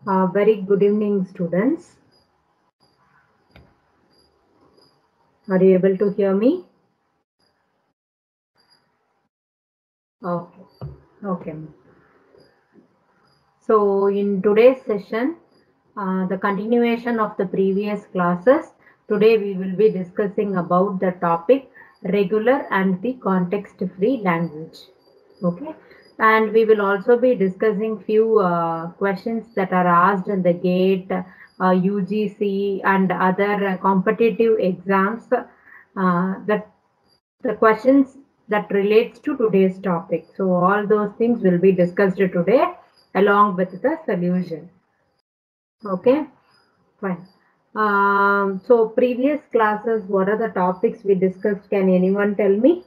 Very good evening, students. Are you able to hear me? Okay. Okay. So, in today's session, the continuation of the previous classes, today we will be discussing about the topic regular and the context-free language. Okay. And we will also be discussing few questions that are asked in the GATE, UGC, and other competitive exams. That the questions that relates to today's topic. So all those things will be discussed today along with the solution. Okay, fine. So previous classes, what are the topics we discussed? Can anyone tell me?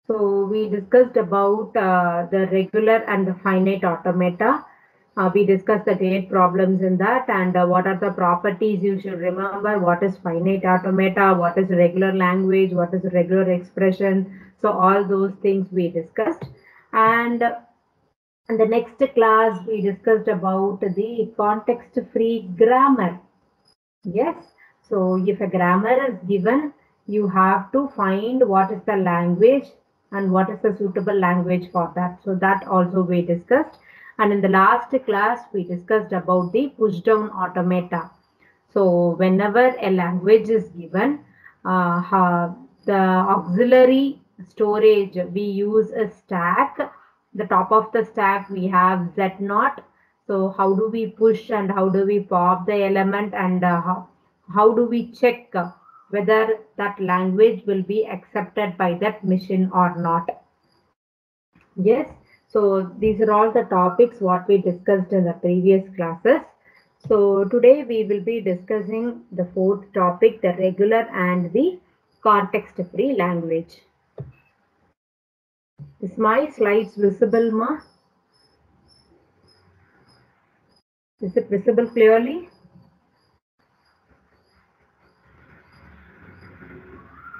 So we discussed about the regular and the finite automata. We discussed the great problems in that and what are the properties you should remember. What is finite automata? What is regular language? What is regular expression? So all those things we discussed. And in the next class, we discussed about the context-free grammar. Yes. So if a grammar is given, you have to find what is the language and what is the suitable language for that. So that also we discussed. And in the last class, we discussed about the push-down automata. So whenever a language is given, the auxiliary storage, we use a stack. The top of the stack, we have Z0. So how do we push and how do we pop the element and how do we check whether that language will be accepted by that machine or not? Yes, so these are all the topics what we discussed in the previous classes. So today we will be discussing the fourth topic, the regular and the context-free language. Is my slides visible, ma? Is it visible clearly?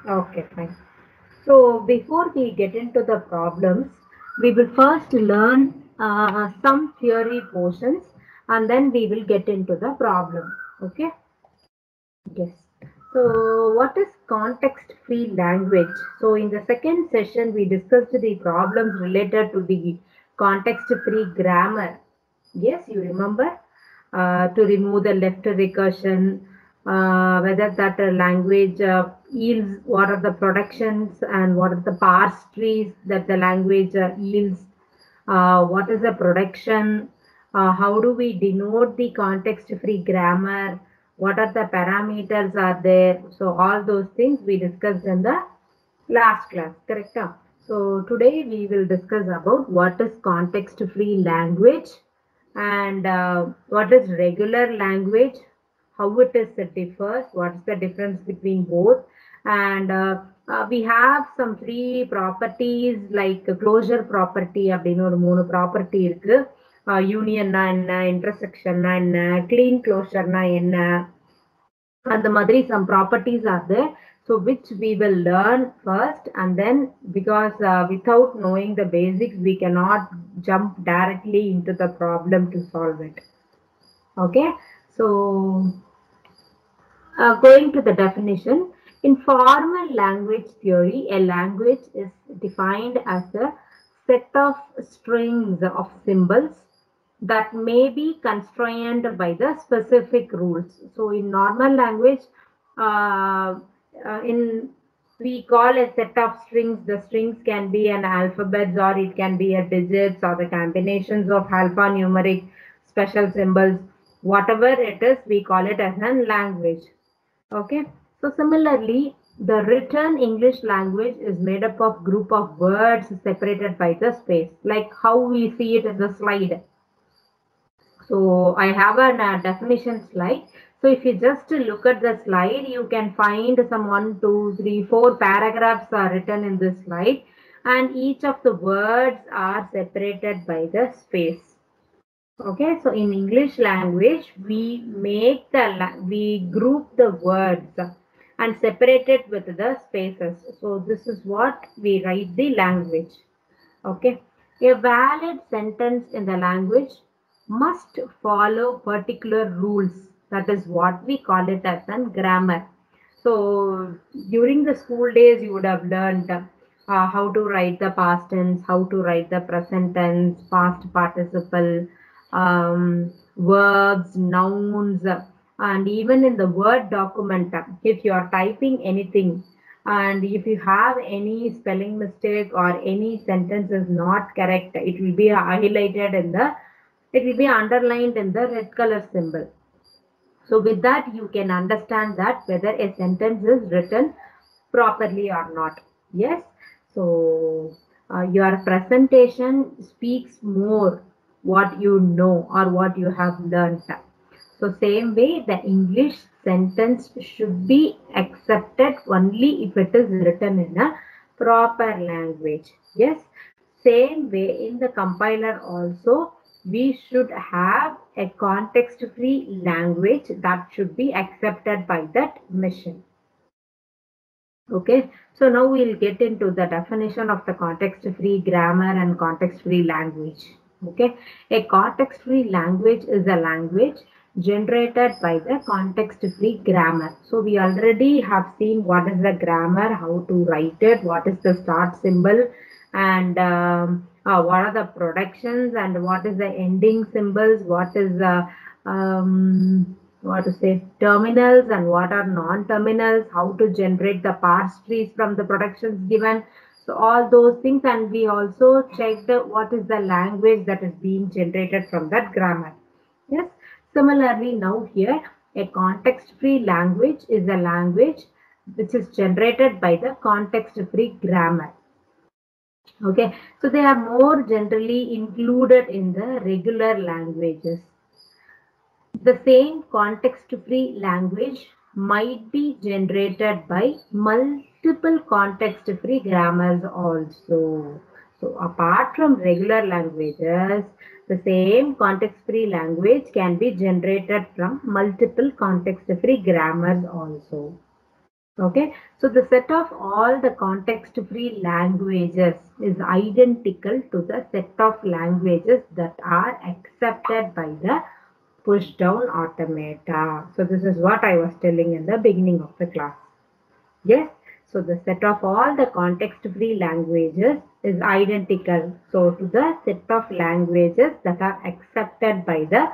Okay, fine. So before we get into the problems, we will first learn some theory portions and then we will get into the problem. Okay. Yes. So what is context-free language? So in the second session, we discussed the problems related to the context-free grammar. Yes, you remember? To remove the left recursion, whether that language yields, what are the productions and what are the parse trees that the language yields, what is the production, how do we denote the context-free grammar, what are the parameters are there. So all those things we discussed in the last class, correct? So today we will discuss about what is context-free language and what is regular language, how it is differs, what is the difference between both, and we have some three properties like closure property அப்படின்னு ஒரு மூணு property இருக்கு. யூனியன்னா என்ன, இன்டர்செக்ஷன்னா என்ன, clean க்ளோஷர்னா என்ன, அந்த மாதிரி some properties are there. So which we will learn first and then because without knowing the basics we cannot jump directly into the problem to solve it. Okay, so going to the definition, in formal language theory, a language is defined as a set of strings of symbols that may be constrained by the specific rules. So in normal language, in we call a set of strings. The strings can be an alphabets or it can be a digits or the combinations of alphanumeric special symbols. Whatever it is, we call it as a language. Okay. So similarly, the written English language is made up of group of words separated by the space, like how we see it in the slide. So I have a definition slide. So if you just look at the slide, you can find some 1, 2, 3, 4 paragraphs are written in this slide, and each of the words are separated by the space. Okay, so in English language, we group the words and separate it with the spaces. So this is what we write the language. Okay. A valid sentence in the language must follow particular rules. That is what we call it as an grammar. So during the school days, you would have learned how to write the past tense, how to write the present tense, past participle, verbs, nouns, and even in the Word document, if you are typing anything, and if you have any spelling mistake or any sentence is not correct, it will be highlighted in the, it will be underlined in the red color symbol. So with that, you can understand that whether a sentence is written properly or not. Yes. So your presentation speaks more what you know or what you have learned. So same way, the English sentence should be accepted only if it is written in a proper language. Yes. Same way in the compiler also, we should have a context-free language that should be accepted by that machine. Okay, so now we'll get into the definition of the context-free grammar and context-free language. Okay, a context-free language is a language generated by the context-free grammar. So we already have seen what is the grammar, how to write it, what is the start symbol, and what are the productions, and what is the ending symbols, what is the what to say, terminals and what are non-terminals, how to generate the parse trees from the productions given. So all those things, and we also checked what is the language that is being generated from that grammar. Yes. Similarly, now here a context-free language is a language which is generated by the context-free grammar. Okay, so they are more generally included in the regular languages. The same context-free language might be generated by multiple context-free grammars also. So apart from regular languages, the same context-free language can be generated from multiple context-free grammars also. Okay, so the set of all the context-free languages is identical to the set of languages that are accepted by the push-down automata. So this is what I was telling in the beginning of the class. Yes, so the set of all the context-free languages is identical. So to the set of languages that are accepted by the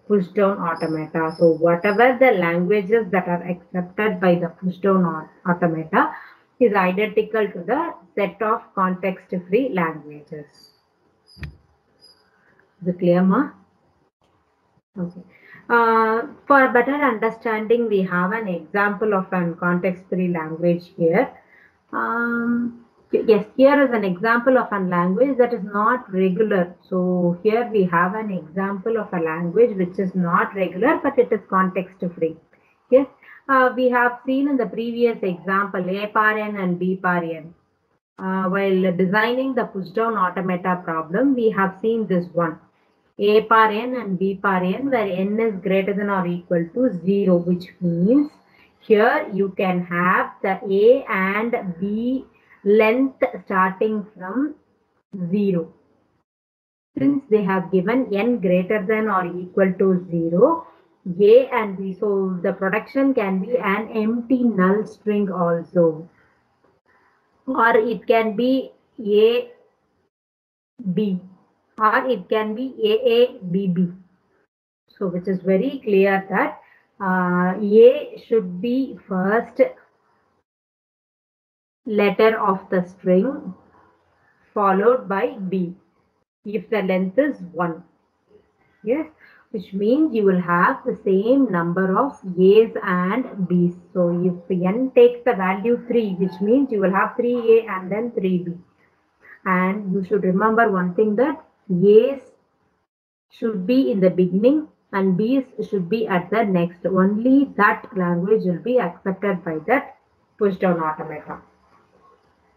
push-down automata. So whatever the languages that are accepted by the push-down automata is identical to the set of context-free languages. Is it clear, Ma? Okay. For better understanding, we have an example of an context-free language here. Yes, here is an example of a language that is not regular. So here we have an example of a language which is not regular, but it is context-free. Yes, we have seen in the previous example A par n and B par n. While designing the push-down automata problem, we have seen this one. A par n and B par n, where n is greater than or equal to 0, which means here you can have the A and B length starting from 0. Since they have given n greater than or equal to 0, A and B, so the production can be an empty null string also, or it can be A, B, or it can be A, B, B. So which is very clear that A should be first letter of the string followed by B if the length is 1. Yes, which means you will have the same number of A's and B's. So if n takes the value 3, which means you will have 3A and then 3B. And you should remember one thing, that A's should be in the beginning and B's should be at the next. Only that language will be accepted by that push-down automata.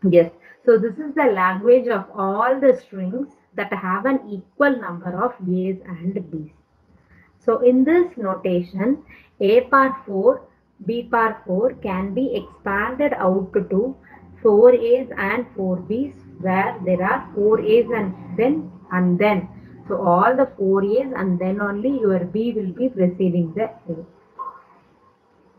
Yes, so this is the language of all the strings that have an equal number of A's and B's. So in this notation, A par 4, B par 4 can be expanded out to 4 A's and 4 B's, where there are 4 A's and then, and then. So all the 4 A's and then only your B will be preceding the A.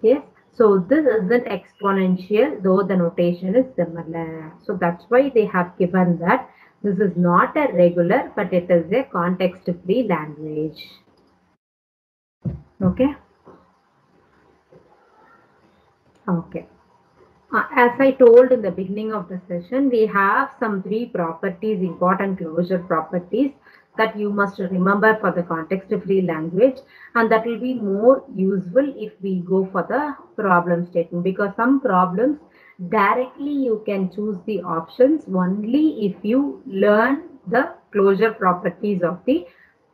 Yes. So this isn't exponential, though the notation is similar. So that's why they have given that this is not a regular, but it is a context-free language. Okay. Okay. As I told in the beginning of the session, we have some 3 properties, important closure properties that you must remember for the context-free language, and that will be more useful if we go for the problem statement, because some problems directly you can choose the options only if you learn the closure properties of the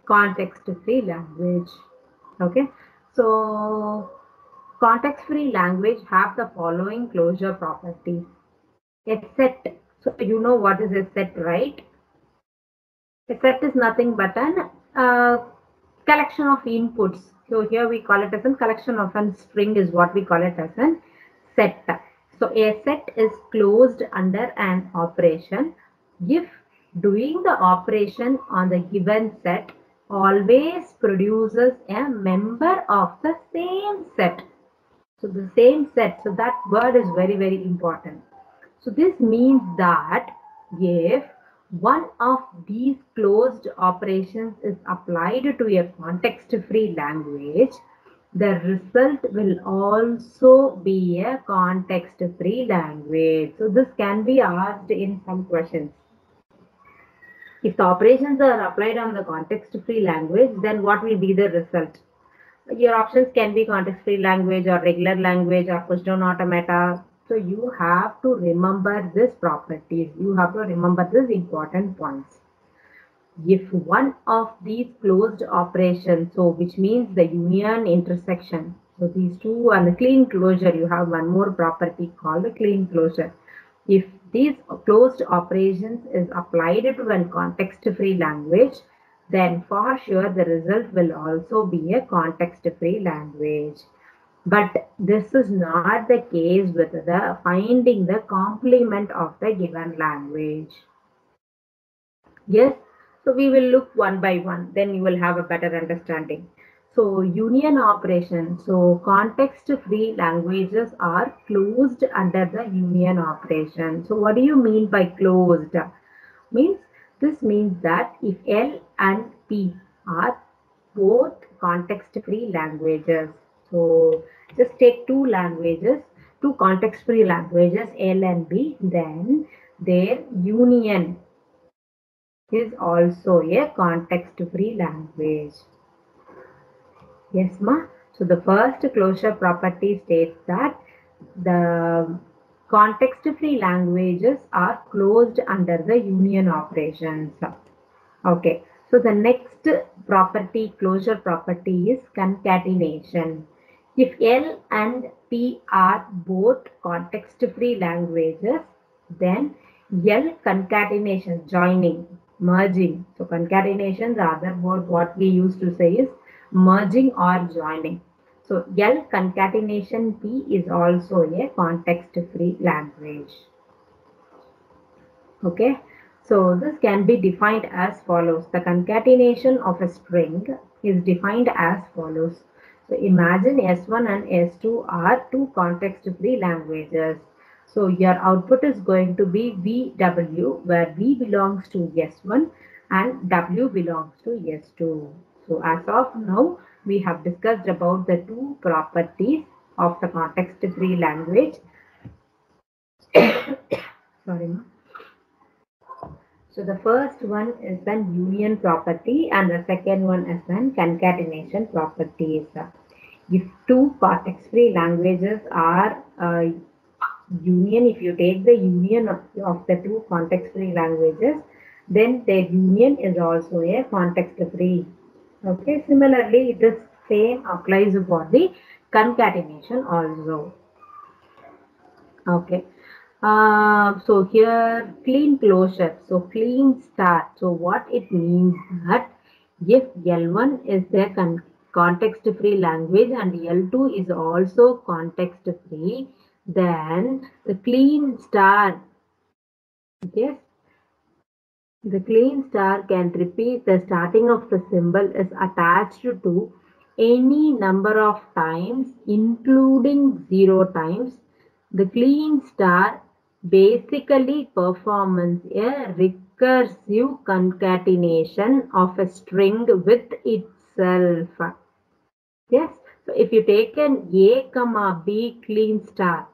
context-free language. Okay, so context-free language have the following closure properties. A set. So you know what is a set, right? A set is nothing but an collection of inputs. So here we call it as a collection of a string is what we call it as a set. So a set is closed under an operation if doing the operation on the given set always produces a member of the same set. So the same set. So that word is very, very important. So this means that if one of these closed operations is applied to a context-free language, the result will also be a context-free language. So this can be asked in some questions. If the operations are applied on the context-free language, then what will be the result? Your options can be context-free language or regular language or push-down automata. So you have to remember these properties. You have to remember these important points. If one of these closed operations, so which means the union intersection, so these two and the clean closure, you have one more property called the clean closure. If these closed operations is applied to a context-free language, then for sure the result will also be a context-free language. But this is not the case with the finding the complement of the given language. Yes, so we will look one by one, then you will have a better understanding. So union operation. So context-free languages are closed under the union operation. So what do you mean by closed? Means this means that if L and P are both context-free languages. So just take two languages, two context-free languages, L and B, then their union is also a context-free language. Yes, ma. So the first closure property states that the context-free languages are closed under the union operations. Okay. So the next property, closure property is concatenation. If L and P are both context-free languages, then L concatenation, joining, merging. So concatenation, the other word what we used to say is merging or joining. So L concatenation P is also a context-free language. Okay. So this can be defined as follows. The concatenation of a string is defined as follows. So imagine S1 and S2 are two context-free languages. So your output is going to be VW, where V belongs to S1 and W belongs to S2. So as of now, we have discussed about the two properties of the context-free language. Sorry, ma. So the first one is an union property and the second one is an concatenation properties. If two context-free languages are union, if you take the union of the two context-free languages, then their union is also a context-free. Okay, similarly, this same applies for the concatenation also. Okay. So here clean closure. So clean start. So what it means that if L1 is the context-free language and L2 is also context-free, then the clean start. Yes. The clean star can repeat the starting of the symbol is attached to any number of times, including 0 times. The clean star basically performs a recursive concatenation of a string with itself. Yes, so if you take an A comma B clean star,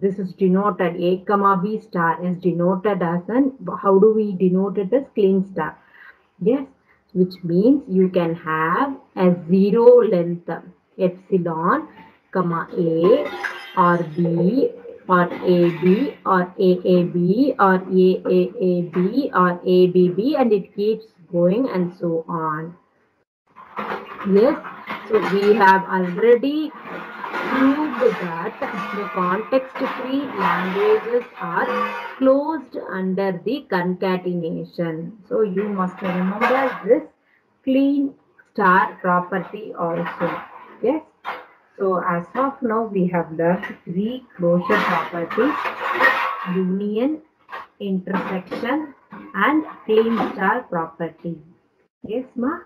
this is denoted, A comma B star is denoted as an, how do we denote it as clean star? Yes, which means you can have a zero length epsilon comma A or B or AB or AAB or AAAB or ABB, and it keeps going and so on. Yes, so we have already proved that the context-free languages are closed under the concatenation. So you must remember this clean star property also. Yes. So as of now we have learned three closure properties: union, intersection, and clean star property. Yes, ma?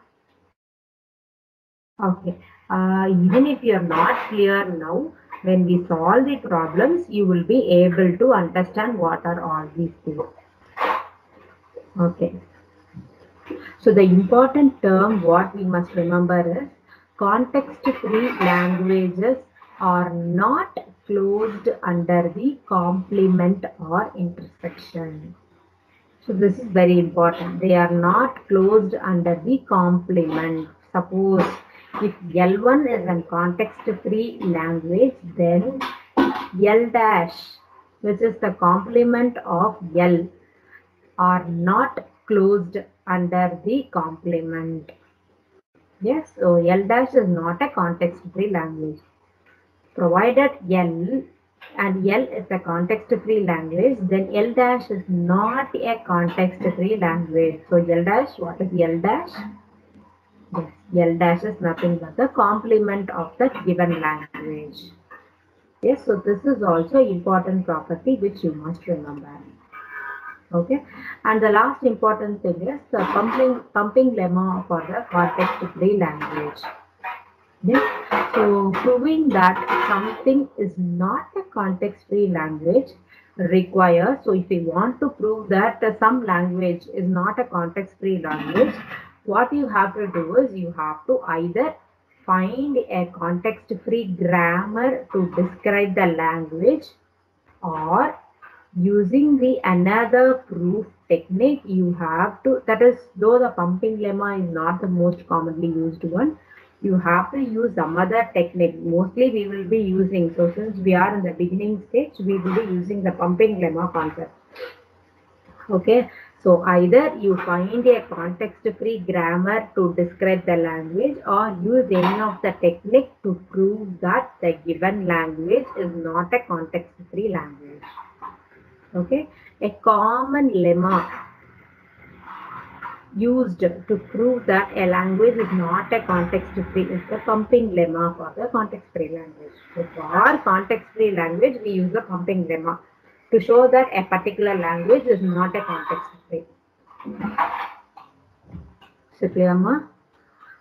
Okay. Even if you are not clear now, when we solve the problems, you will be able to understand what are all these things. Okay. So the important term what we must remember is context-free languages are not closed under the complement or intersection. So this is very important. They are not closed under the complement. Suppose if L1 is a context-free language, then L dash, which is the complement of L, are not closed under the complement. Yes, so L dash is not a context-free language. Provided L and L is a context-free language, then L dash is not a context-free language. So L dash, what is L dash? Yes, L dash is nothing but the complement of the given language. Yes, so this is also important property which you must remember. Okay, and the last important thing is the pumping lemma for the context-free language. Yes, so proving that something is not a context-free language requires, so if you want to prove that some language is not a context-free language, what you have to do is you have to either find a context-free grammar to describe the language, or using the another proof technique you have to, that is, though the pumping lemma is not the most commonly used one, you have to use some other technique. Mostly we will be using, so since we are in the beginning stage, we will be using the pumping lemma concept. Okay, so either you find a context-free grammar to describe the language, or use any of the technique to prove that the given language is not a context-free language. Okay, a common lemma used to prove that a language is not a context-free is the pumping lemma for the context-free language. So for context-free language, we use the pumping lemma to show that a particular language is not a context-free. So clear, ma?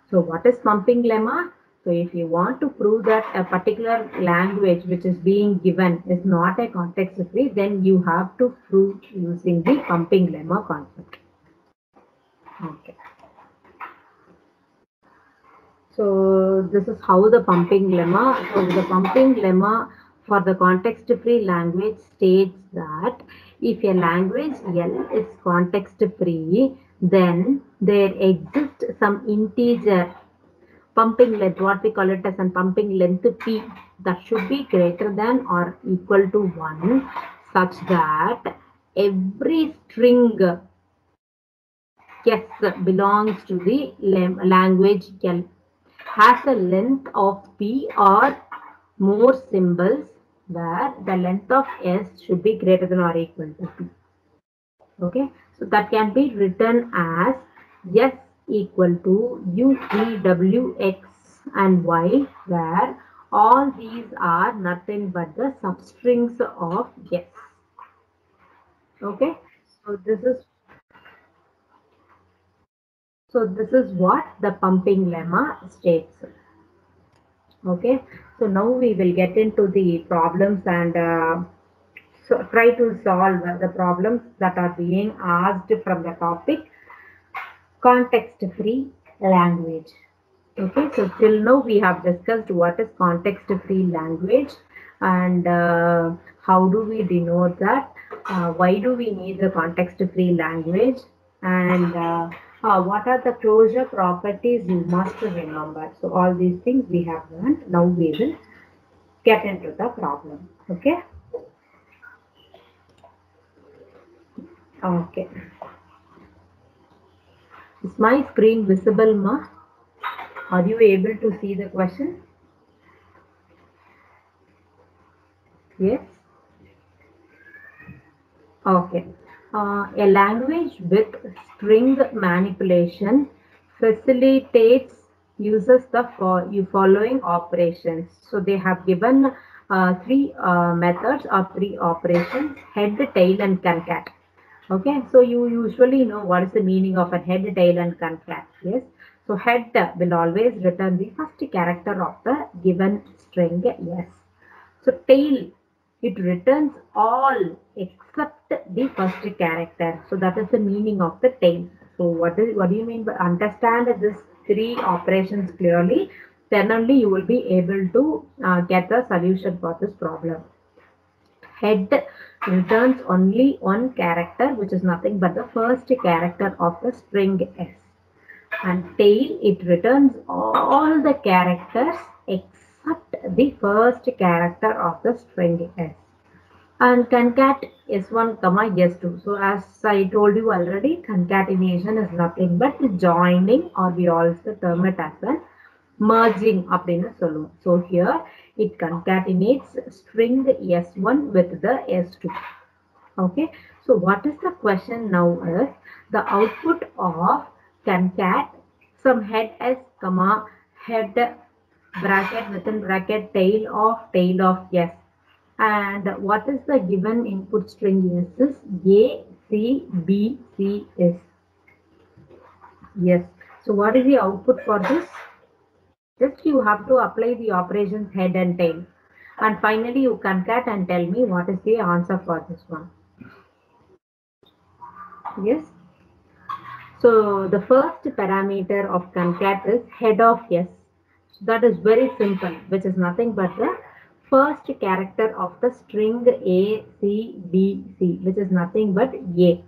So what is pumping lemma? So if you want to prove that a particular language which is being given is not a context-free, then you have to prove using the pumping lemma concept. Okay. So this is how the pumping lemma. So the pumping lemma for the context-free language states that if a language L is context-free, then there exists some integer pumping length, what we call it as a pumping length P, that should be greater than or equal to 1, such that every string S belongs to the language L has a length of P or more symbols, where the length of S should be greater than or equal to P. Okay, so that can be written as S equal to U, V, W, X and Y, where all these are nothing but the substrings of S. Okay, so this is So this is what the pumping lemma states. Okay, so now we will get into the problems and so try to solve the problems that are being asked from the topic context-free language. Okay, so till now we have discussed what is context-free language and how do we denote that, why do we need the context-free language, and what are the closure properties you must remember. So all these things we have learned. Now we will get into the problem. Okay. Okay. Is my screen visible, ma? Are you able to see the question? Yes. Okay. A language with string manipulation facilitates uses the following operations. So they have given three methods or three operations: head, tail, and concat. Okay, so you usually know what is the meaning of a head, tail, and concat. Yes. So head will always return the first character of the given string. Yes. So tail, it returns all except the first character. So that is the meaning of the tail. So what do you mean by understand this three operations clearly? Then only you will be able to get the solution for this problem. Head returns only one character, which is nothing but the first character of the string S. And tail, it returns all the characters except the first character of the string S. And concat S1, S2. So as I told you already, concatenation is nothing but joining, or we also term it as a merging அப்படின்னு சொல்லுவோம். So here it concatenates string S1 with the S2. Okay, so what is the question now is the output of concat some head S comma head bracket within bracket tail of S, and what is the given input string is A, C, B, C is. Yes, so what is the output for this? Just you have to apply the operations head and tail, and finally you concat and tell me what is the answer for this one. Yes. So the first parameter of concat is head of S. That is very simple, which is nothing but the first character of the string A, C, B, C, which is nothing but A.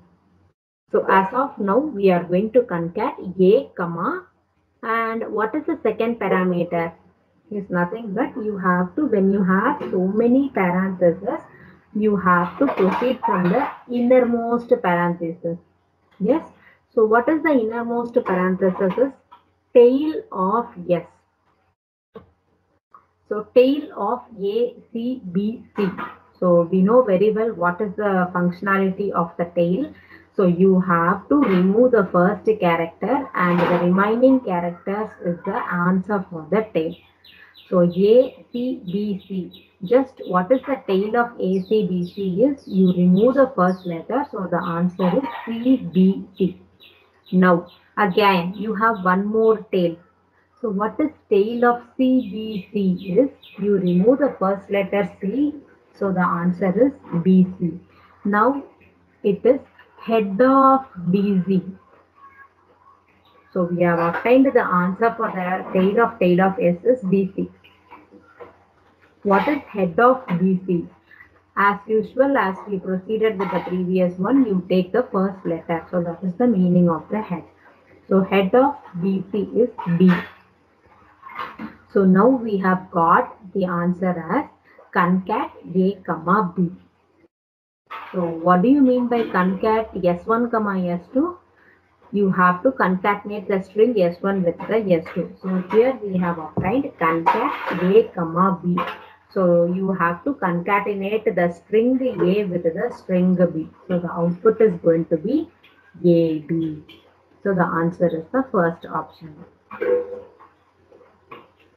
So as of now, we are going to concat A, comma, and what is the second parameter? Is nothing but you have to, when you have so many parentheses, you have to proceed from the innermost parenthesis. Yes. So what is the innermost parenthesis? Tail of S. So tail of A, C, B, C. So we know very well what is the functionality of the tail. So you have to remove the first character and the remaining characters is the answer for the tail. So A, C, B, C. Just what is the tail of A, C, B, C is you remove the first letter. So the answer is C, B, C. Now again you have one more tail. So what is tail of C, B, C is you remove the first letter C. So the answer is B, C. Now it is head of BC. So we have obtained the answer for the tail of S is BC. What is head of BC? As usual, as we proceeded with the previous one, you take the first letter. So that is the meaning of the head. So head of BC is B. So now we have got the answer as concat A, comma B. So what do you mean by concat S1, comma S2? You have to concatenate the string S1 with the S2. So here we have obtained concat A, comma B. So you have to concatenate the string A with the string B. So the output is going to be AB. So the answer is the first option.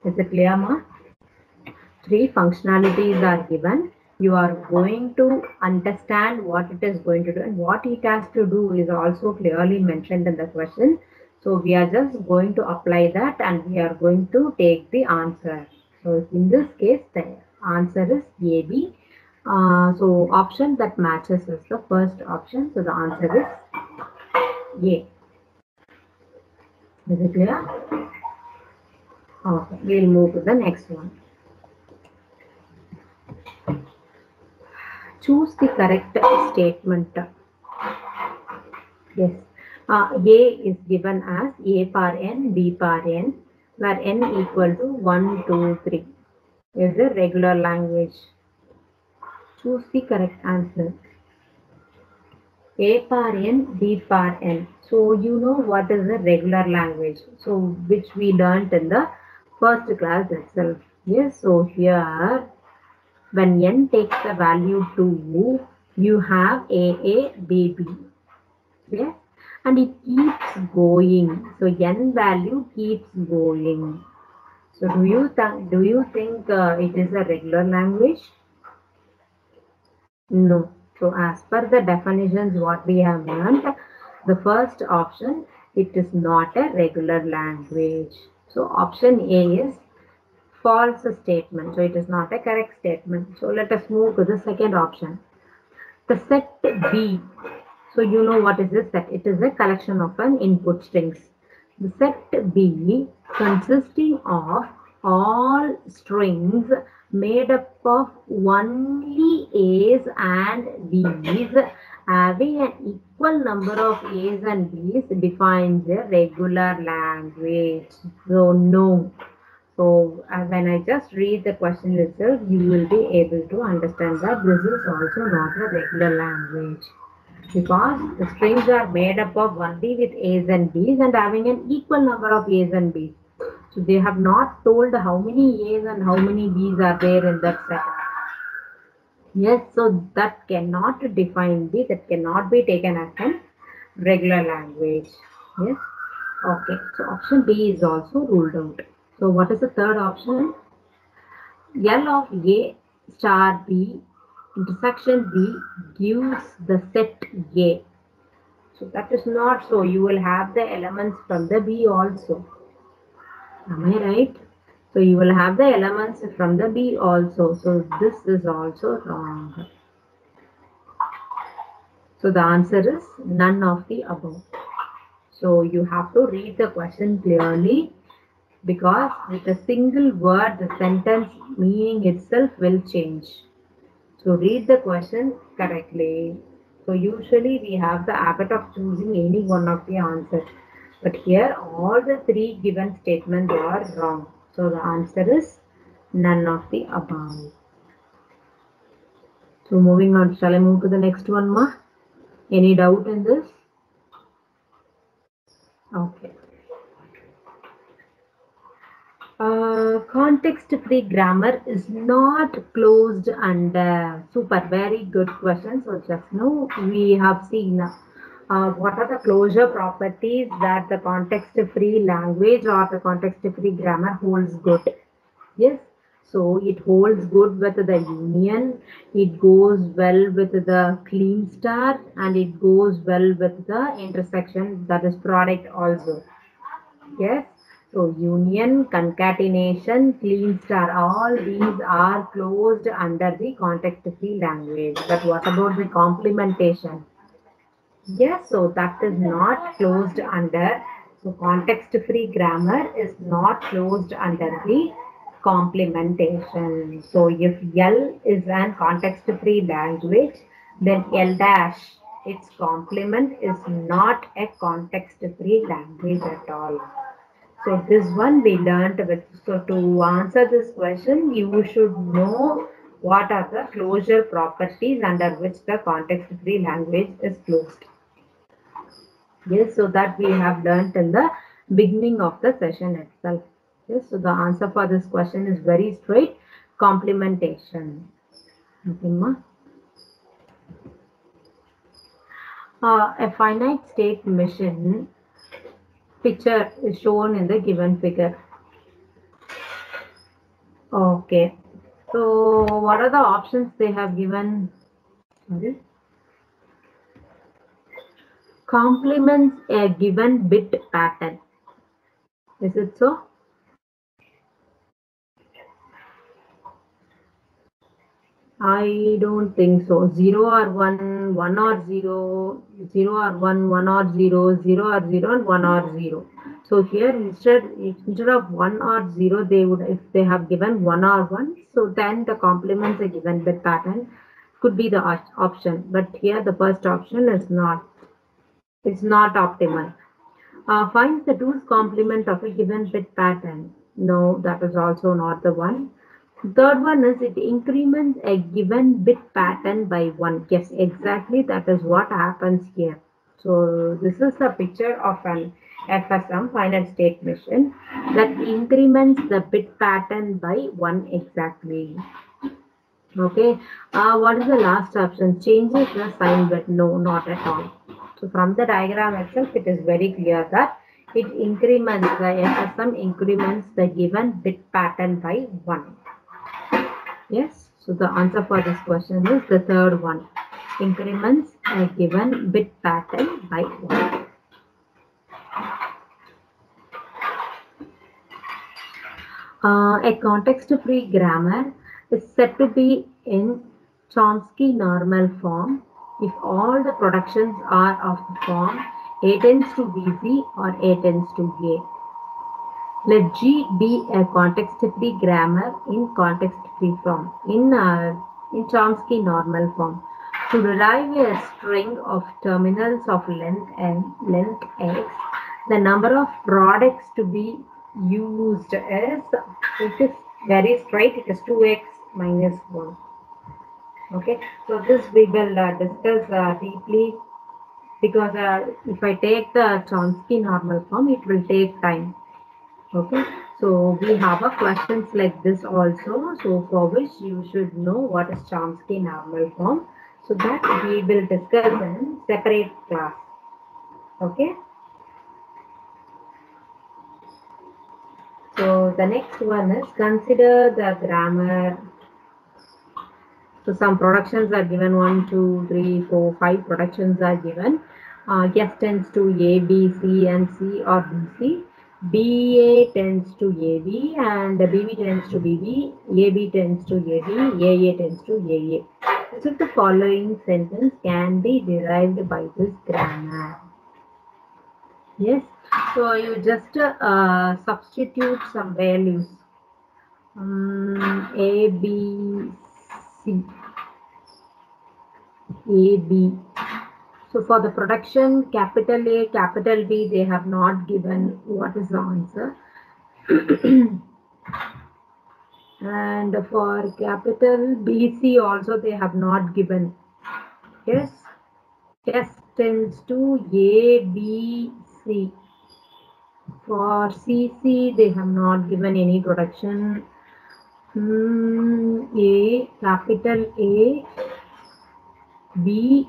Is it clear, ma? Three functionalities are given. You are going to understand what it is going to do, and what it has to do is also clearly mentioned in the question. So we are just going to apply that and we are going to take the answer. So in this case, the answer is AB. So option that matches is the first option. So the answer is A. Is it clear? Okay, we'll move to the next one. Choose the correct statement. Yes. A is given as A power n, B power n, where n equal to 1, 2, 3 is the regular language. Choose the correct answer. A power n, B power n. So you know what is the regular language. So which we learnt in the first class itself. Yes. So here when n takes the value 2, you have A, B, B. Yes. And it keeps going. So n value keeps going. So do you think it is a regular language? No. So as per the definitions what we have learned, the first option, it is not a regular language. So option A is false statement. So it is not a correct statement. So let us move to the second option. The set B. So you know what is this set? It is a collection of an input strings. The set B consisting of all strings made up of only A's and B's having an equal number of A's and B's defines a regular language. So no. So when I just read the question itself, you will be able to understand that this is also not a regular language. Because the strings are made up of only with A's and B's and having an equal number of A's and B's. So they have not told how many A's and how many B's are there in that set. Yes, so that cannot define that cannot be taken as a regular language. Yes. Okay, so option B is also ruled out. So what is the third option? L of A star B intersection B gives the set A. So that is not so. You will have the elements from the B also. Am I right? So you will have the elements from the B also. So this is also wrong. So the answer is none of the above. So you have to read the question clearly, because with a single word the sentence meaning itself will change. So read the question correctly. So usually we have the habit of choosing any one of the answers. But here all the three given statements are wrong. So the answer is none of the above. So moving on, shall I move to the next one, ma? Any doubt in this? Okay. Context-free grammar is not closed under. Super, very good question. So just now we have seen what are the closure properties that the context-free language or the context-free grammar holds good. Yes, so it holds good with the union, it goes well with the clean star, and it goes well with the intersection, that is product also. Yes. So union, concatenation, clean star, all these are closed under the context-free language. But what about the complementation? Yes, so that is not closed under. So context-free grammar is not closed under the complementation. So if L is an context-free language, then L dash, its complement, is not a context-free language at all. So this one we learned with. So to answer this question, you should know what are the closure properties under which the context-free language is closed. Yes, so that we have learned in the beginning of the session itself. Yes, so the answer for this question is very straight: complementation. Okay, ma? A finite state machine picture is shown in the given figure. Okay. So what are the options they have given? Sorry. complements a given bit pattern. Is it so? I don't think so. 0 or 1, 1 or 0, 0 or 1, 1 or 0, 0 or 0, and 1 or 0. So here instead of 1 or 0, they would, if they have given 1 or 1, so then the complements a given bit pattern could be the option. But here the first option is not. It's not optimal. Find the 2's complement of a given bit pattern. No, that is also not the one. Third one is it increments a given bit pattern by 1. Yes, exactly that is what happens here. So this is a picture of an FSM, finite state machine, that increments the bit pattern by 1 exactly. Okay, what is the last option? Changes the sign bit? No, not at all. So from the diagram itself, it is very clear that it increments, the FSM increments the given bit pattern by 1. Yes, so the answer for this question is the third one. Increments a given bit pattern by 1. A context-free grammar is said to be in Chomsky normal form if all the productions are of the form A tends to BC or A tends to A. Let G be a context-free grammar in context-free form, in Chomsky normal form. To derive a string of terminals of length n, length x, the number of products to be used is, it is very straight, it is 2x minus 1. Okay, so this we will discuss deeply, because if I take the Chomsky normal form, it will take time. Okay, so we have a questions like this also, so for which you should know what is Chomsky normal form, so that we will discuss in separate class. Okay, so the next one is consider the grammar. So some productions are given, 1, 2, 3, 4, 5 productions are given. S tends to A, B, C, and C or BC. BA tends to AB, and BB tends to BB, AB tends to AB, AA tends to AA. Which of the following sentence can be derived by this grammar? Yes, so you just substitute some values. A, B, C, A, B. So for the production, capital A, capital B, they have not given what is the answer. And for capital BC also they have not given. Yes, S tends to A, B, C. For CC they have not given any production. A, capital A, B,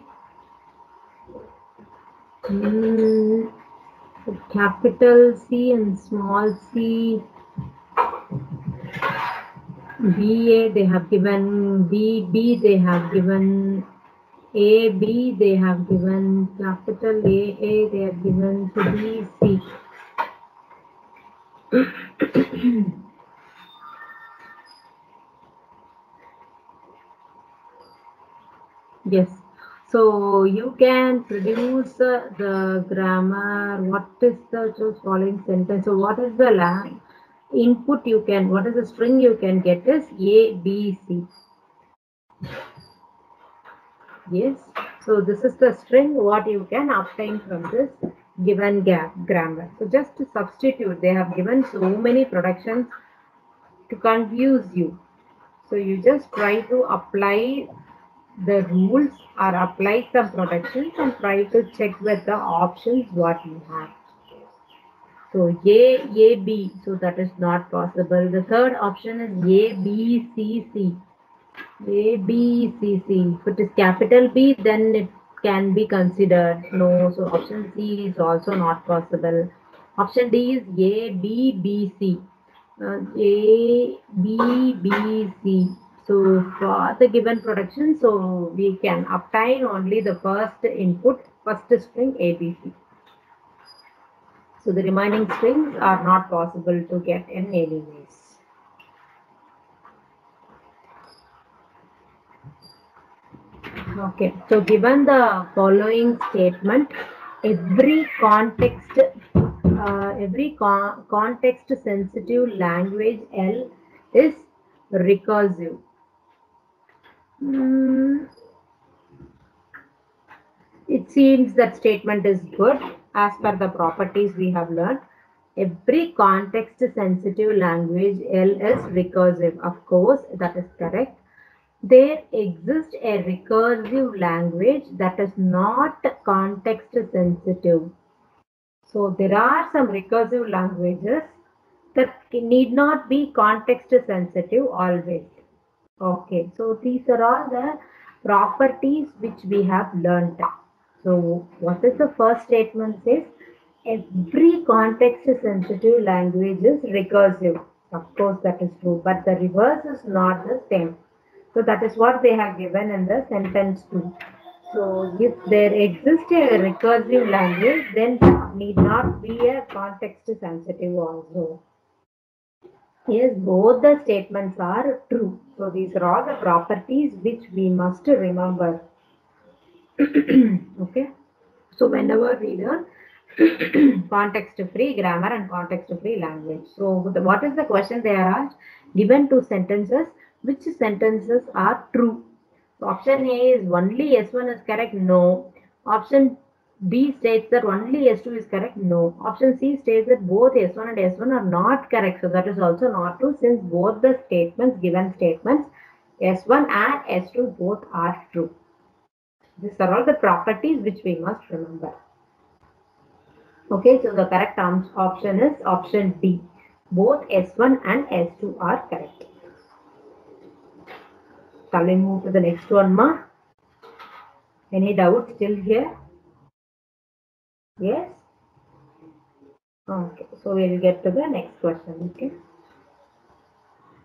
capital C and small c. BA they have given, BB they have given, AB they have given, capital AA they have given, to BC. Yes, so you can produce the grammar. What is the following sentence? So what is the input you can, what is the string you can get is A, B, C. Yes, so this is the string what you can obtain from this given grammar. So just to substitute, they have given so many productions to confuse you. So you just try to apply the rules or apply some productions and try to check with the options what you have. So A, B, so that is not possible. The third option is A, B, C, C. A, B, C, C. If it is capital B, then it can be considered. No, so option C is also not possible. Option D is A, B, B, C. A, B, B, C. So for the given production, so we can obtain only the first input, first string ABC. So the remaining strings are not possible to get in any ways. Okay, so given the following statement, every context sensitive language L is recursive. It seems that statement is good as per the properties we have learned. Every context sensitive language L is recursive. Of course, that is correct. There exists a recursive language that is not context sensitive. So there are some recursive languages that need not be context sensitive always. Okay, so these are all the properties which we have learned. So what is the first statement says? Every context sensitive language is recursive. Of course that is true, but the reverse is not the same. So that is what they have given in the sentence 2. So if there exists a recursive language, then it need not be a context sensitive also. Yes, both the statements are true. So these are all the properties which we must remember. Okay. So whenever we learn context-free grammar and context-free language. So what is the question they are asked? Given two sentences, which sentences are true? So option A is only S1 is correct. No. Option B states that only S2 is correct. No. Option C states that both S1 and S1 are not correct. So that is also not true since both the statements, given statements, S1 and S2 both are true. These are all the properties which we must remember. Okay, so the correct option is option D. Both S1 and S2 are correct. Shall we move to the next one, ma? Any doubt still here? Yes? Okay, so we will get to the next question. Okay.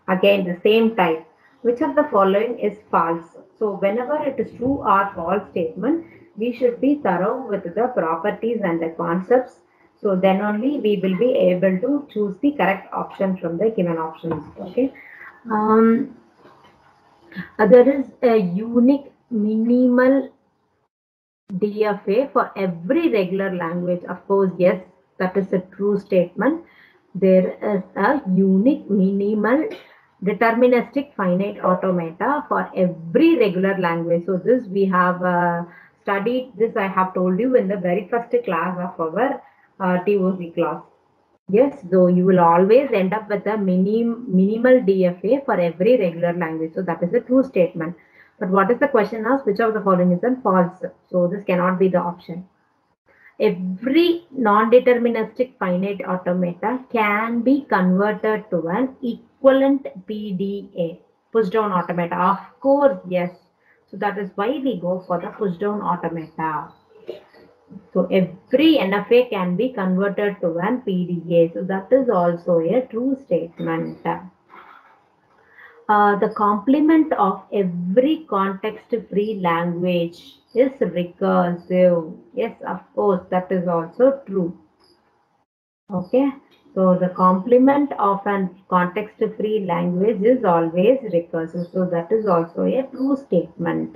Again, the same type. Which of the following is false? So whenever it is true or false statement, we should be thorough with the properties and the concepts. So then only we will be able to choose the correct option from the given options. Okay. There is a unique minimal DFA for every regular language. Of course, yes, that is a true statement. There is a unique minimal deterministic finite automata for every regular language. So this we have studied this. I have told you in the very first class of our TOC class. Yes, so you will always end up with a minimal DFA for every regular language. So that is a true statement. But what is the question asked? Which of the following is false? So this cannot be the option. Every non-deterministic finite automata can be converted to an equivalent PDA, push down automata. Of course, yes. So that is why we go for the push down automata. So every NFA can be converted to an PDA. So that is also a true statement. The complement of every context-free language is recursive. Yes, of course, that is also true. Okay, so the complement of an context-free language is always recursive. So that is also a true statement.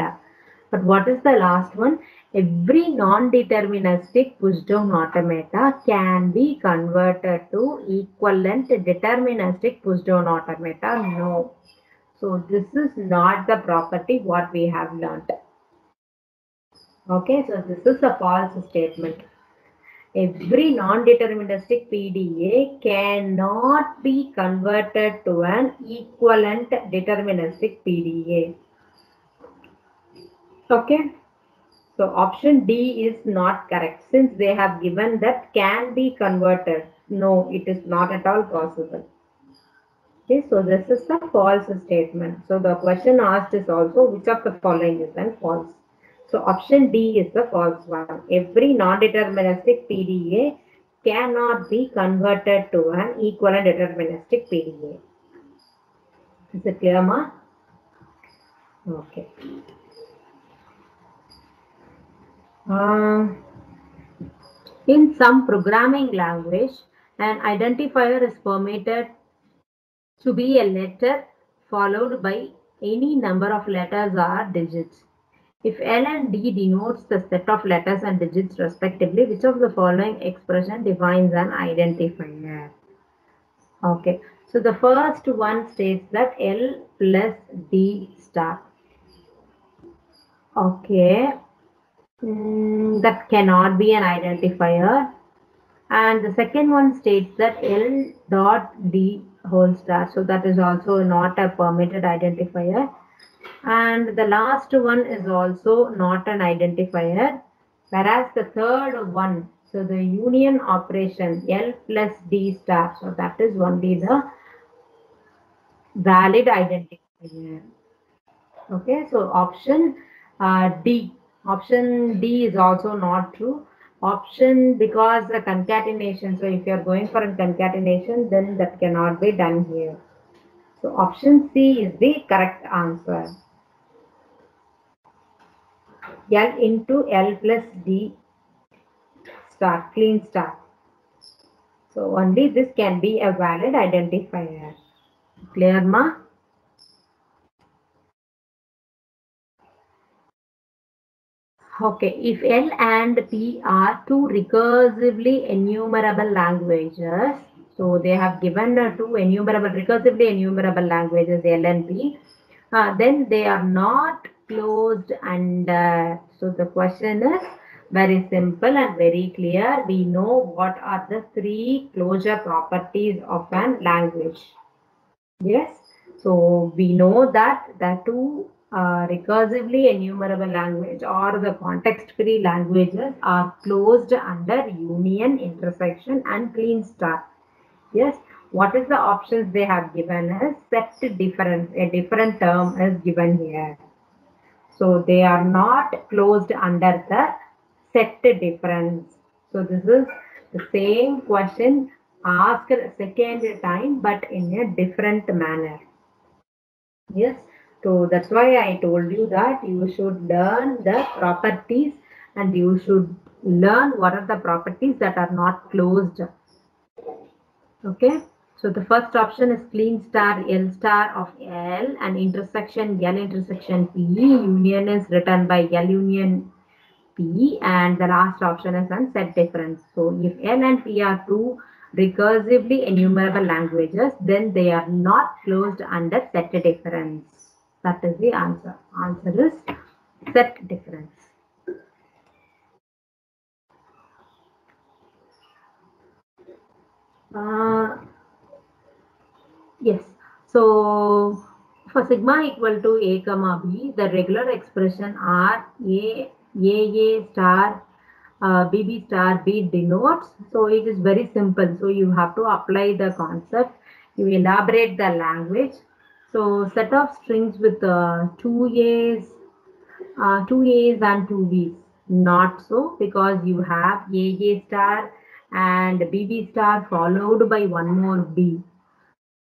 But what is the last one? Every non-deterministic pushdown automata can be converted to equivalent deterministic pushdown automata. No. So this is not the property what we have learned. Okay, so this is a false statement. Every non-deterministic PDA cannot be converted to an equivalent deterministic PDA. Okay, so option D is not correct since they have given that can be converted. No, it is not at all possible. Okay, so this is the false statement. So the question asked is also which of the following is then false. So option D is the false one. Every non-deterministic PDA cannot be converted to an equivalent deterministic PDA. Is it clear, ma? Okay. Um, in some programming language, an identifier is permitted to be a letter followed by any number of letters or digits. If L and D denotes the set of letters and digits respectively, which of the following expression defines an identifier? Okay, so the first one states that L plus D star. Okay, that cannot be an identifier. And the second one states that L dot D whole star. So that is also not a permitted identifier. And the last one is also not an identifier. Whereas the third one, so the union operation L plus D star. So that is only the valid identifier. Okay, so D. Option D is also not true. Option because the concatenation. So if you are going for a concatenation, then that cannot be done here. So option C is the correct answer. L into L plus D star, clean star. So only this can be a valid identifier. Clear, ma? Okay, if L and P are two recursively enumerable languages, so they have given two recursively enumerable languages, L and P, then they are not closed under. So the question is very simple and very clear. We know what are the three closure properties of an language. Yes, so we know that the two recursively enumerable language or the context-free languages are closed under union, intersection, and clean star. Yes, what is the options they have given is set difference. A different term is given here. So they are not closed under the set difference. So this is the same question asked second time but in a different manner. Yes, so that's why I told you that you should learn the properties and you should learn what are the properties that are not closed. Okay, so the first option is clean star L star of L and intersection L intersection P. Union is written by L union P and the last option is on set difference. So if L and P are two recursively enumerable languages, then they are not closed under set difference. That is the answer. Answer is set difference. Yes. So for sigma equal to a comma b, the regular expression are a star bb star b denotes. So it is very simple. So you have to apply the concept. You elaborate the language. So set of strings with two A's and two B's. Not so because you have a star and bb star followed by one more b.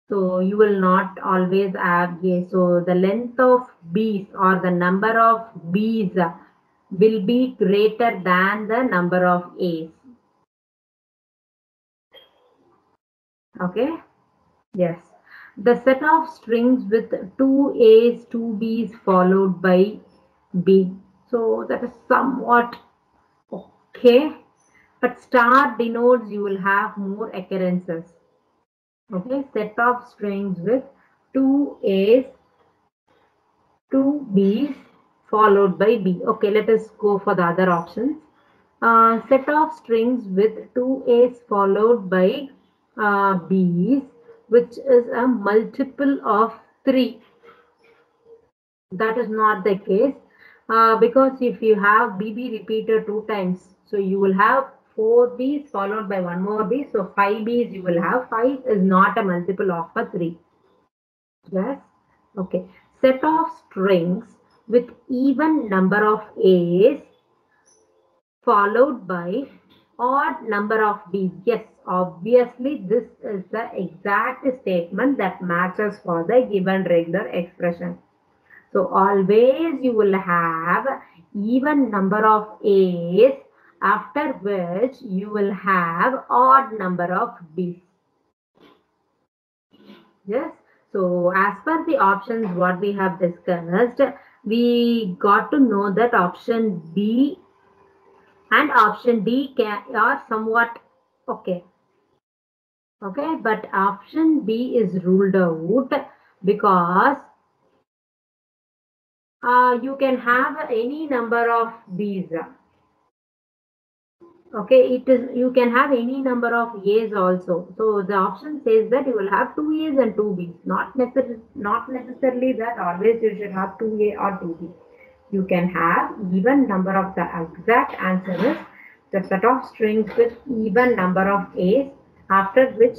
So you will not always have A. So the length of B's or the number of B's will be greater than the number of A's. Okay. Yes. The set of strings with two A's, two B's followed by B. So that is somewhat okay. But star denotes you will have more occurrences. Okay. Set of strings with two A's, two B's followed by B. Okay, let us go for the other options. Set of strings with two A's followed by B's, which is a multiple of 3. That is not the case because if you have BB repeated 2 times, so you will have 4 B's followed by one more B. So 5 B's you will have. 5 is not a multiple of a 3. Yes. Okay. Set of strings with even number of A's followed by odd number of B's. Yes, obviously this is the exact statement that matches for the given regular expression. So always you will have even number of A's, after which you will have odd number of B's. Yes. So as per the options what we have discussed, we got to know that option B and option D are somewhat okay. Okay, but option B is ruled out because you can have any number of B's. Okay, it is you can have any number of A's also. So the option says that you will have two A's and two B's. Not necessarily that always you should have two A or two B. You can have even number of the exact answer is the set of strings with even number of A's, after which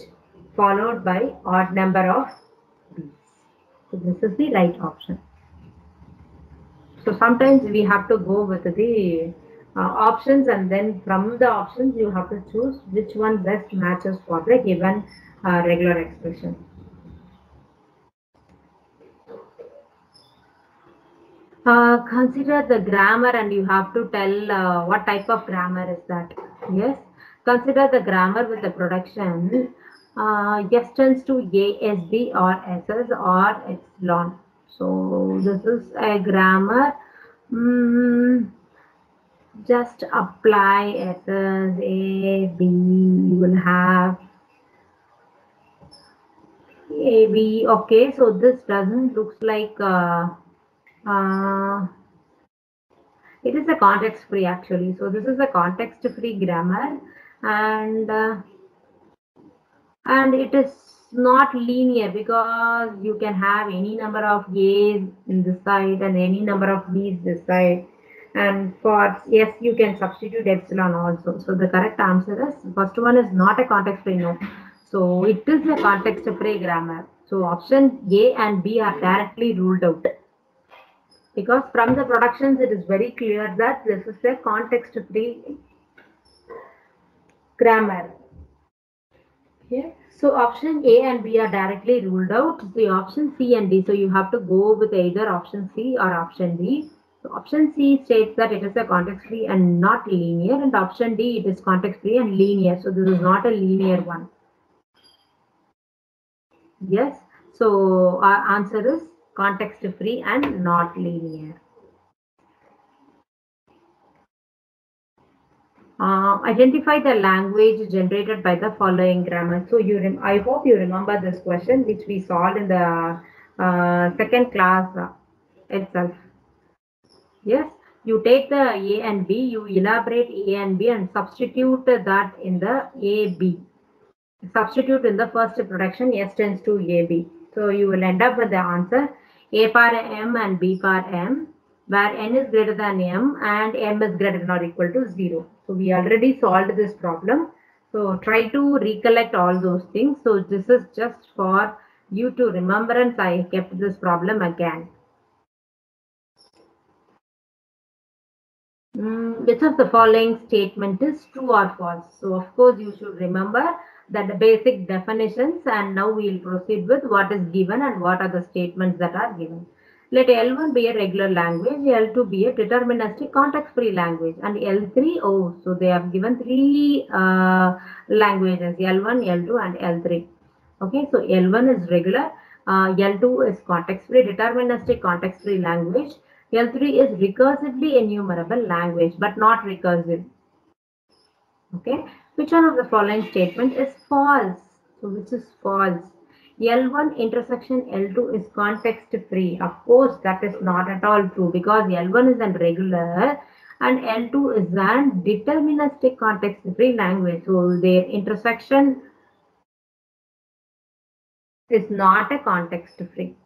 followed by odd number of B's. So this is the right option. So sometimes we have to go with the options, and then from the options you have to choose which one best matches for the given regular expression. Consider the grammar, and you have to tell what type of grammar is that. Yes, consider the grammar with the production S tends to A, S, B or SS or epsilon. So this is a grammar. Just apply SS, A, B, you will have A, B. Okay, so this doesn't looks like it is a context free actually. So this is a context free grammar, and it is not linear because you can have any number of A's in this side and any number of B's this side. And for yes, you can substitute epsilon also. So the correct answer is first one is not a context free, no. So it is a context free grammar. So option A and B are directly ruled out. Because from the productions it is very clear that this is a context free grammar. Okay. So option A and B are directly ruled out. The option C and D. So you have to go with either option C or option D. So option C states that it is a context free and not linear, and option D it is context free and linear. So this is not a linear one. Yes. So our answer is context free and not linear. Identify the language generated by the following grammar. So I hope you remember this question which we solved in the second class itself. Yes, you take the A and B, you elaborate A and B and substitute that in the AB. Substitute in the first production S tends to AB. So you will end up with the answer A power M and B power M, where N is greater than M and M is greater than or equal to 0. So we already solved this problem. So try to recollect all those things. So this is just for you to remembrance. I kept this problem again. Which of the following statement is true or false? So of course you should remember that the basic definitions, and now we will proceed with what is given and what are the statements that are given. Let L1 be a regular language, L2 be a deterministic context-free language, and L3, so they have given three languages, L1, L2 and L3. Okay, so L1 is regular, L2 is context-free, deterministic context-free language, L3 is recursively enumerable language, but not recursive. Okay, which one of the following statement is false? So which is false? L1 intersection L2 is context free. Of course, that is not at all true because L1 is a regular and L2 is a deterministic context free language. So their intersection is not a context free.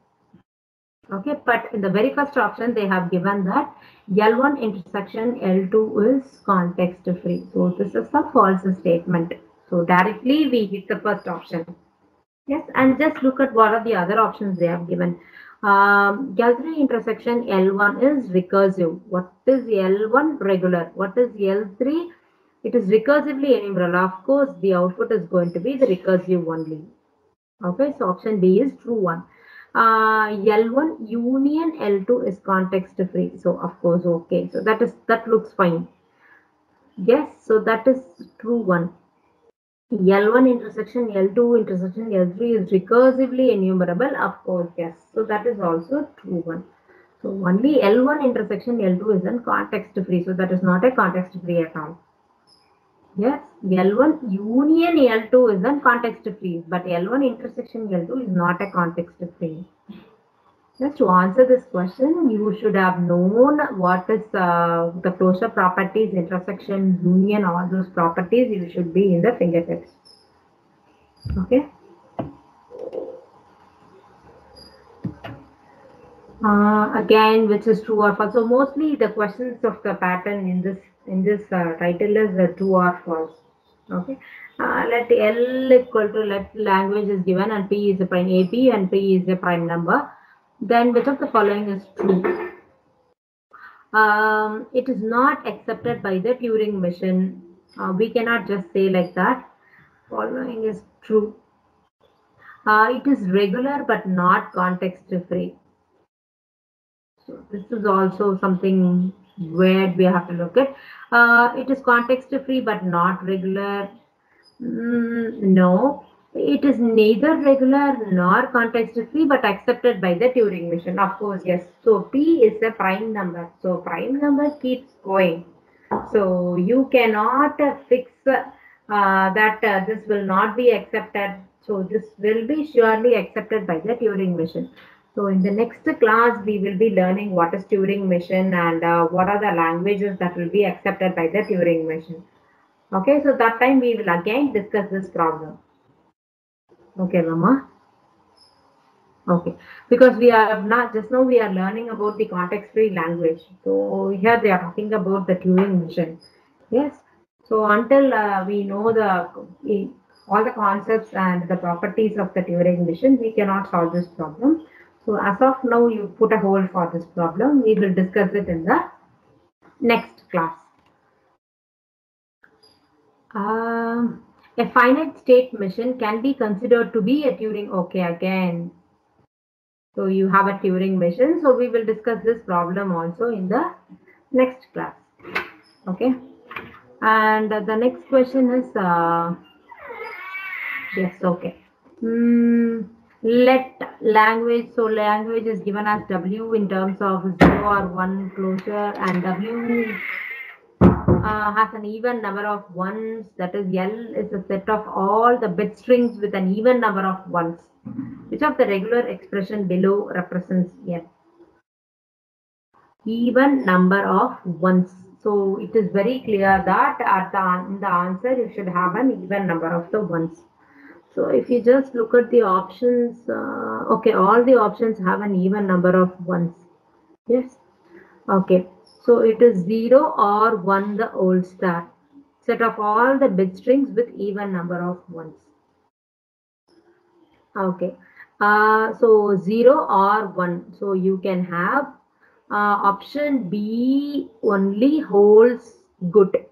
Okay, but in the very first option, they have given that L1 intersection L2 is context free. So this is a false statement. So directly we hit the first option. Yes, and just look at what are the other options they have given. L3 intersection L1 is recursive. What is L1? Regular. What is L3? It is recursively enumerable. Of course, the output is going to be the recursive only. Okay, so option B is true one. L1 union L2 is context free. So of course, okay. So that looks fine. Yes, so that is true one. L1 intersection L2 intersection L3 is recursively enumerable. Of course, yes. So that is also true one. So only L1 intersection L2 is in context free. So that is not a context free at all. Yes, L1 union L2 is in context free, but L1 intersection L2 is not a context free. Just to answer this question, you should have known what is the closure properties, intersection, union, all those properties you should be in the fingertips. Okay. Again, which is true or false. So mostly the questions of the pattern in this title is true or false. Okay. Let L equal to let language is given and P is a prime AP and P is a prime number. Then which of the following is true? It is not accepted by the Turing machine. We cannot just say like that. Following is true. It is regular but not context free. So this is also something where we have to look at. It is context free but not regular. No, it is neither regular nor context free but accepted by the Turing machine. Of course, yes. So P is a prime number. So prime number keeps going. So you cannot fix that this will not be accepted. So this will be surely accepted by the Turing machine. So in the next class, we will be learning what is Turing machine and what are the languages that will be accepted by the Turing machine. Okay, so that time we will again discuss this problem. Okay, Mama. Okay, because we are not just now we are learning about the context-free language. So here they are talking about the Turing machine. Yes. So until we know all the concepts and the properties of the Turing machine, we cannot solve this problem. So as of now, you put a hold for this problem. We will discuss it in the next class. A finite state machine can be considered to be a Turing. Okay, again. So you have a Turing machine. So we will discuss this problem also in the next class. Okay. And the next question is, yes, okay. Let language, so language is given as W in terms of 0 or 1 closure, and W has an even number of ones, that is L is a set of all the bit strings with an even number of ones. Which of the regular expression below represents L? Even number of ones. So it is very clear that in the answer you should have an even number of the ones. So if you just look at the options, okay, all the options have an even number of ones. Yes. Okay. So it is 0 or 1 the whole star. Set of all the bit strings with even number of ones. Okay. So 0 or 1. So you can have option B only holds good.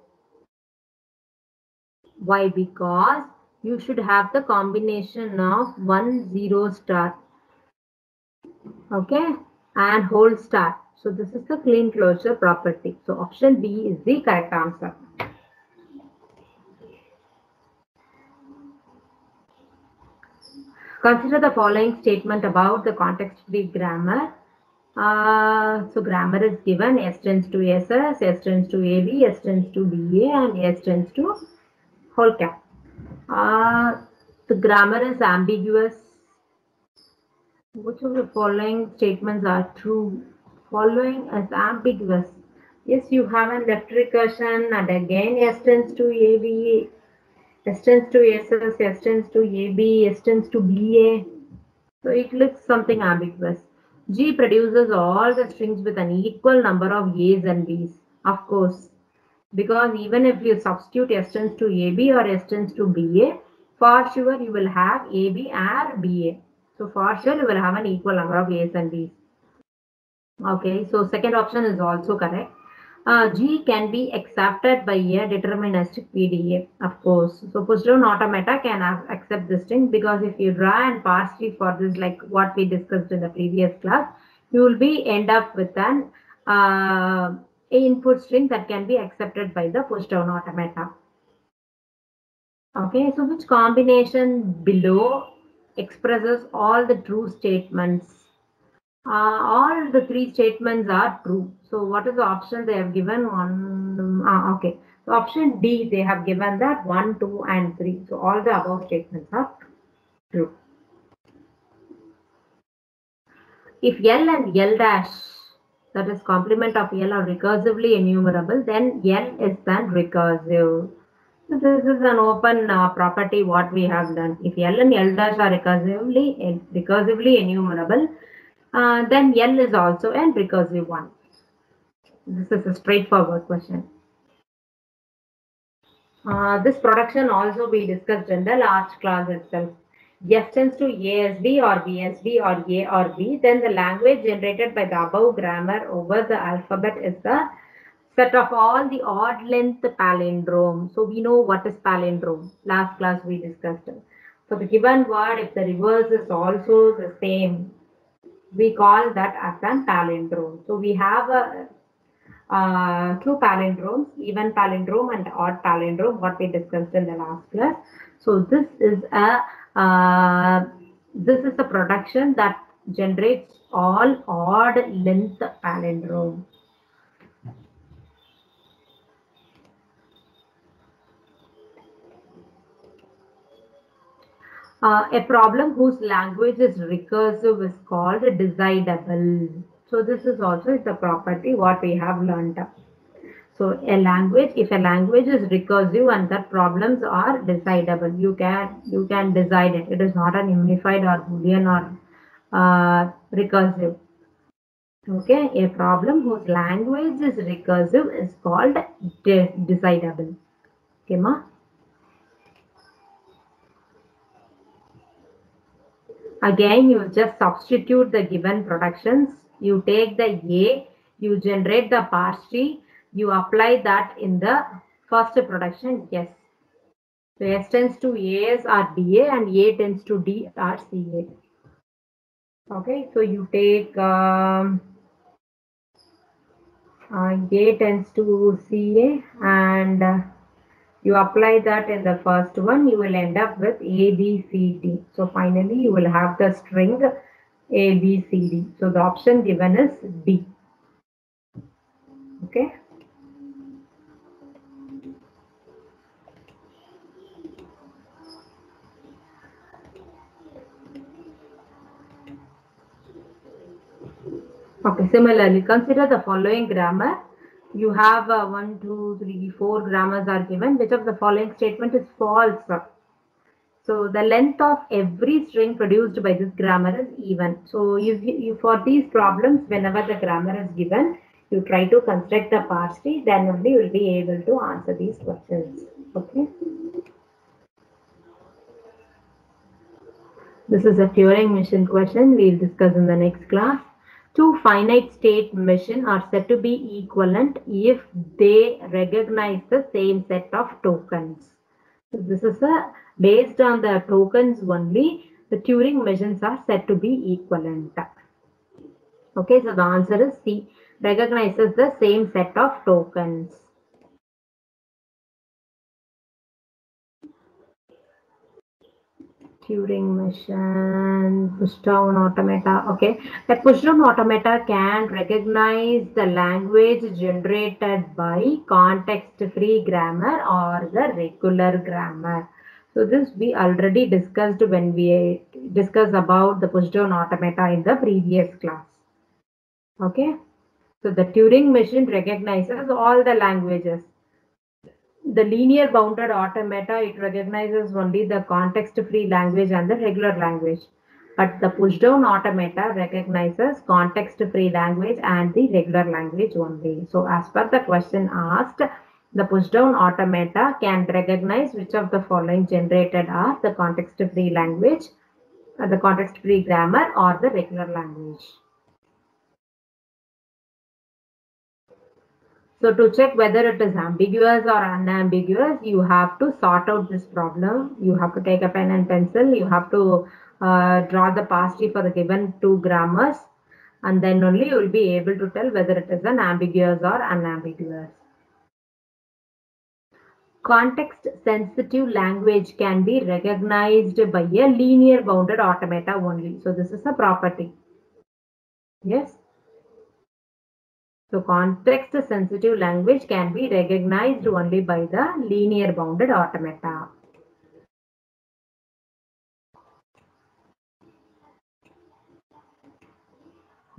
Why? Because you should have the combination of 1 0 star. Okay. And whole star. So this is the clean closure property. So option B is the correct answer. Consider the following statement about the context-free grammar. So grammar is given S tends to SS, S tends to AB, S tends to BA, and S tends to whole cap. The grammar is ambiguous. Which of the following statements are true? Following is ambiguous. Yes, you have a left recursion, and again S tends to AB, S tends to SS, S tends to AB, S tends to BA. So it looks something ambiguous. G produces all the strings with an equal number of A's and B's. Of course, because even if you substitute S tends to AB or S tends to BA, for sure you will have AB and BA. So for sure you will have an equal number of A's and B's. Okay, so second option is also correct. G can be accepted by a deterministic PDA, of course. So push-down automata can accept this thing, because if you draw and parse tree for this, like what we discussed in the previous class, you will be end up with an input string that can be accepted by the push-down automata. Okay, so which combination below expresses all the true statements? All the three statements are true. So what is the option they have given? Okay. So option D, they have given that 1, 2, and 3. So all the above statements are true. If L and L dash, that is complement of L, are recursively enumerable, then L is then recursive. So this is an open property what we have done. If L and L dash are recursively enumerable, then L is also a recursive one. This is a straightforward question. This production also we discussed in the last class itself. F tends to ASB or BSB or A or B, then the language generated by the above grammar over the alphabet is the set of all the odd length palindrome. So we know what is palindrome. Last class we discussed it. For the given word, if the reverse is also the same, we call that as an palindrome. So we have two palindromes, even palindrome and odd palindrome, what we discussed in the last class. So this is a production that generates all odd length palindrome. A problem whose language is recursive is called decidable. So this is also the property what we have learned. So a language, if a language is recursive and the problems are decidable, you can decide it. It is not an unified or Boolean or recursive. Okay, a problem whose language is recursive is called decidable. Okay, ma. Again, you just substitute the given productions. You take the A, you generate the parse tree, you apply that in the first production. Yes. So S tends to AS or DA and A tends to D or CA. Okay, so you take A tends to CA and you apply that in the first one, you will end up with A, B, C, D. So finally, you will have the string A, B, C, D. So the option given is D. Okay. Okay, similarly, consider the following grammar. You have 1, 2, 3, 4 grammars are given. Which of the following statement is false? So the length of every string produced by this grammar is even. So you for these problems, whenever the grammar is given, you try to construct the parse tree, then only you will be able to answer these questions. Okay. This is a Turing machine question we'll discuss in the next class. Two finite state machines are said to be equivalent if they recognize the same set of tokens. So this is based on the tokens only, the Turing machines are said to be equivalent. Okay, so the answer is C, recognizes the same set of tokens. Turing machine, push-down automata. Okay, the push-down automata can recognize the language generated by context-free grammar or the regular grammar. So this we already discussed when we discussed about the push-down automata in the previous class. Okay, so the Turing machine recognizes all the languages. The linear bounded automata, it recognizes only the context-free language and the regular language. But the push-down automata recognizes context-free language and the regular language only. So as per the question asked, the push-down automata can recognize which of the following generated are the context-free language, the context-free grammar or the regular language. So to check whether it is ambiguous or unambiguous, you have to sort out this problem. You have to take a pen and pencil. You have to draw the past for the given two grammars, and then only you will be able to tell whether it is an ambiguous or unambiguous. Context-sensitive language can be recognized by a linear bounded automata only. So this is a property. Yes. So context-sensitive language can be recognized only by the linear bounded automata.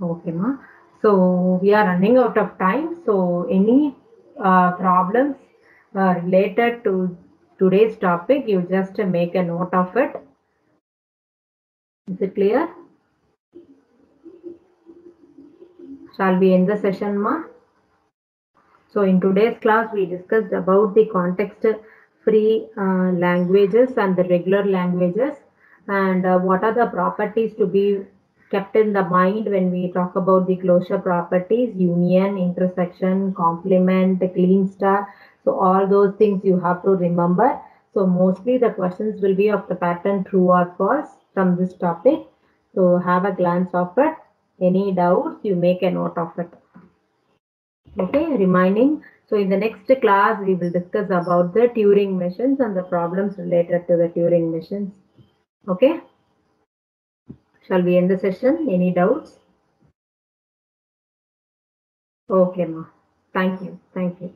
Okay, ma. So we are running out of time. So any problems related to today's topic, you just make a note of it. Is it clear? Shall we end the session, ma? So in today's class, we discussed about the context-free languages and the regular languages, and what are the properties to be kept in the mind when we talk about the closure properties: union, intersection, complement, clean star. So all those things you have to remember. So mostly the questions will be of the pattern true or false from this topic. So have a glance of it. Any doubts, you make a note of it. Okay, reminding. So in the next class, we will discuss about the Turing machines and the problems related to the Turing machines. Okay. Shall we end the session? Any doubts? Okay, ma. Thank you. Thank you.